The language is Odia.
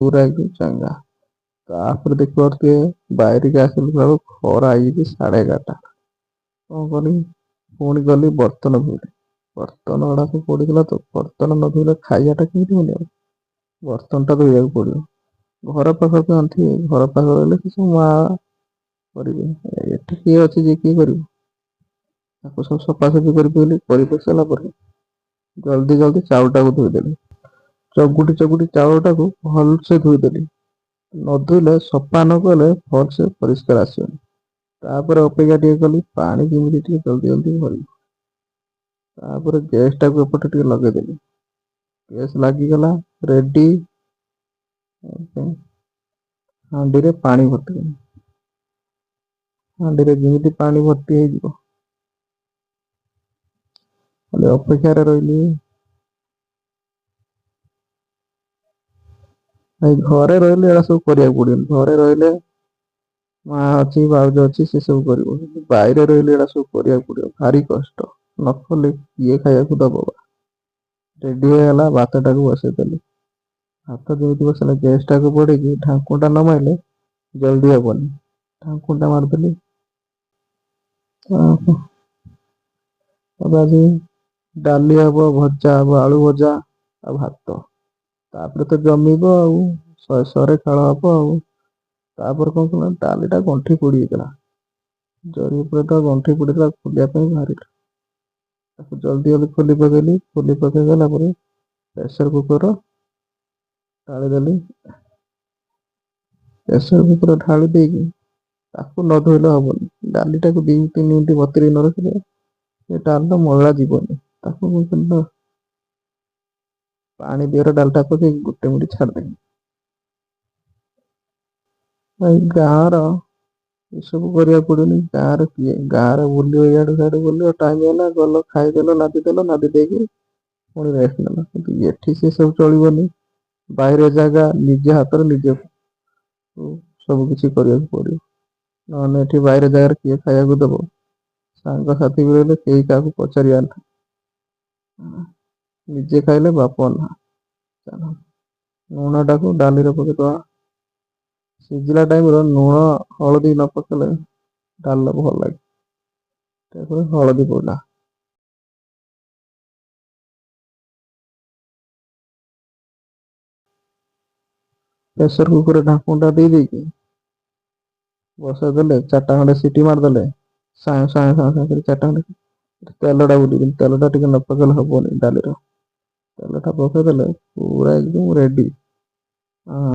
ପୁରା एकदम चंगा। ତାପରେ ଦେଖିପାରୁଥିବେ ବାହାରିକି ଆସିଲା ବେଳକୁ ଖରା ହେଇଛି 11:30। କଣ କଲି? ପୁଣି ଗଲି ବର୍ତ୍ତନ ଧୋଇଲି। ବର୍ତ୍ତନ ଗୁଡାକ ପଡିଥିଲା ତ, ବର୍ତ୍ତନ ନ ଧୋଇଲେ ଖାଇବାଟା କେମିତି ବନେଇବ? ବର୍ତ୍ତନଟା ଧୋଇବାକୁ ପଡିବ। ଘର ପାଖକୁ ଆଣିଥିବେ, ଘର ପାଖରେ ରହିଲେ ସେ ସବୁ ମା କରିବେ। ଏଠି କିଏ ଅଛି ଯେ କିଏ କରିବ? ତାକୁ ସବୁ ସଫାସଫି କରି ସାରିଲା ପରେ ଜଲ୍ଦି ଜଲ୍ଦି ଚାଉଳଟାକୁ ଧୋଇଦେଲି। ଚକୁଟି ଚକୁଟି ଚାଉଳଟାକୁ ଭଲସେ ଧୋଇଦେଲି। ନ ଧୋଇଲେ, ସଫା ନ କଲେ ଭଲସେ ପରିଷ୍କାର ଆସିବନି। ତାପରେ ଅପେକ୍ଷା ଟିକେ କଲି, ପାଣି କେମିତି ଟିକେ ଜଲ୍ଦି ଜଲ୍ଦି ମରିବ। ତାପରେ ଗ୍ୟାସଟାକୁ ଏପଟେ ଟିକେ ଲଗେଇଦେଲି। ଗ୍ୟାସ୍ ଲାଗିଗଲା, ରେଡି। ହାଣ୍ଡିରେ ପାଣି ଭର୍ତ୍ତି। ହାଣ୍ଡିରେ ଯେମିତି ପାଣି ଭର୍ତ୍ତି ହେଇଯିବ, ଖାଲି ଅପେକ୍ଷାରେ ରହିଲି। ଭାଇ ଘରେ ରହିଲେ ଏରା ସବୁ କରିବାକୁ ପଡିବନି। ଘରେ ରହିଲେ ମା ଅଛି, ଭାଉଜ ଅଛି, ସେ ସବୁ କରିବ। ବାଇରେ ରହିଲେ ଏଟା ସବୁ କରିବାକୁ ପଡିବ, ଭାରି କଷ୍ଟ। ନ କଲେ କିଏ ଖାଇବାକୁ ଦବ ବା? ରେଡି ହେଇଗଲା, ଭାତଟାକୁ ବସେଇଦେଲି। ଭାତ ଯେମିତି ବସିଲା, ଗ୍ୟାସଟାକୁ ପଡିକି ଢାଙ୍କୁଣିଟା ନ ମାରିଲେ ଜଲ୍ଦି ହବନି। ଢାଙ୍କୁଣିଟା ମାରିଦେଲି। ତାପରେ ଆଜି ଡାଲି ହବ, ଭଜା ହବ, ଆଳୁ ଭଜା ଆଉ ଭାତ। ତାପରେ ତ ଜମିବ ଆଉ, ଶହେ ଶହେରେ ଖେଳ ହବ ଆଉ। ତାପରେ କଣ କଲି ନା, ଡାଲିଟା ଗଣ୍ଠି ପୋଡିଯାଇଥିଲା। ଜରି ଉପରେ ତ ଗଣ୍ଠି ପଡିଥିଲା, ଖୋଲିବା ପାଇଁ ଭାରି ତାକୁ ଜଲ୍ଦି ଜଲ୍ଦି ଖୋଲି ପକେଇଲି। ଖୋଲି ପକେଇ ସାରିଲା ପରେ ପ୍ରେସର କୁକର ଢାଳିଦେଲି। ପ୍ରେସର କୁକର ଢାଳି ଦେଇକି ତାକୁ ନ ଧୋଇଲେ ହବନି। ଡାଲିଟାକୁ 2-3 ମିନିଟ୍ ବତୁରେଇ ନ ରଖିଲେ ସେ ଡାଲିର ମଇଳା ଯିବନି। ତାକୁ କଣ କଲି ନା, ପାଣି ଦିହରେ ଡାଲିଟା ପକେଇକି 1 ମିନିଟ୍ ଛାଡ଼ିଦେଲି। ଭାଇ ଗାଁର ଏସବୁ କରିବାକୁ ପଡୁନି। ଗାଁରେ କିଏ? ଗାଁରେ ବୁଲିବ, ଇଆଡୁ ସିଆଡୁ ବୁଲିବ, ଟାଇମ ହେଲା ଗଲ ଖାଇଦେଲ, ନାଦିଦେଲ, ନାଦି ଦେଇକି ପୁଣି ରେଷ୍ଟ ନେଲ। କିନ୍ତୁ ଏଠି ସେ ସବୁ ଚଳିବନି। ବାହିରେ ଜାଗା, ନିଜ ହାତରେ ନିଜେ ସବୁ କିଛି କରିବାକୁ ପଡିବ। ନହେଲେ ଏଠି ବାଇରେ ଜାଗାରେ କିଏ ଖାଇବାକୁ ଦବ? ସାଙ୍ଗସାଥି ବି ରହିଲେ କେହି କାହାକୁ ପଚାରିବାର ନାହିଁ। ନିଜେ ଖାଇଲେ ବାପ ନାଁ। ଲୁଣଟାକୁ ଡାଲିରେ ପକେଇଦବା। ସିଝିଲା ଟାଇମରେ ଲୁଣ, ହଳଦୀ ନ ପକେଇଲେ ଡାଲମା ଭଲ ଲାଗେ। ତାପରେ ହଳଦୀ ପଇଲା। ପ୍ରେସର କୁକରରେ ଢାଙ୍କୁଣିଟା ଦେଇ ଦେଇକି ବସେଇ ଦେଲେ, 4ଟା ଖଣ୍ଡେ ସିଟି ମାରିଦେଲେ, ସାଙ୍ଗେ ସାଙ୍ଗେ ସାଙ୍ଗେ ସାଙ୍ଗେ କରି 4ଟା ଖଣ୍ଡେ ତେଲଟା ବୁଲିକି, ତେଲଟା ଟିକେ ନ ପକେଇଲେ ହବନି ଡାଲିର। ତେଲଟା ପକେଇଦେଲେ ପୁରା ଏକଦମ ରେଡି। ହଁ।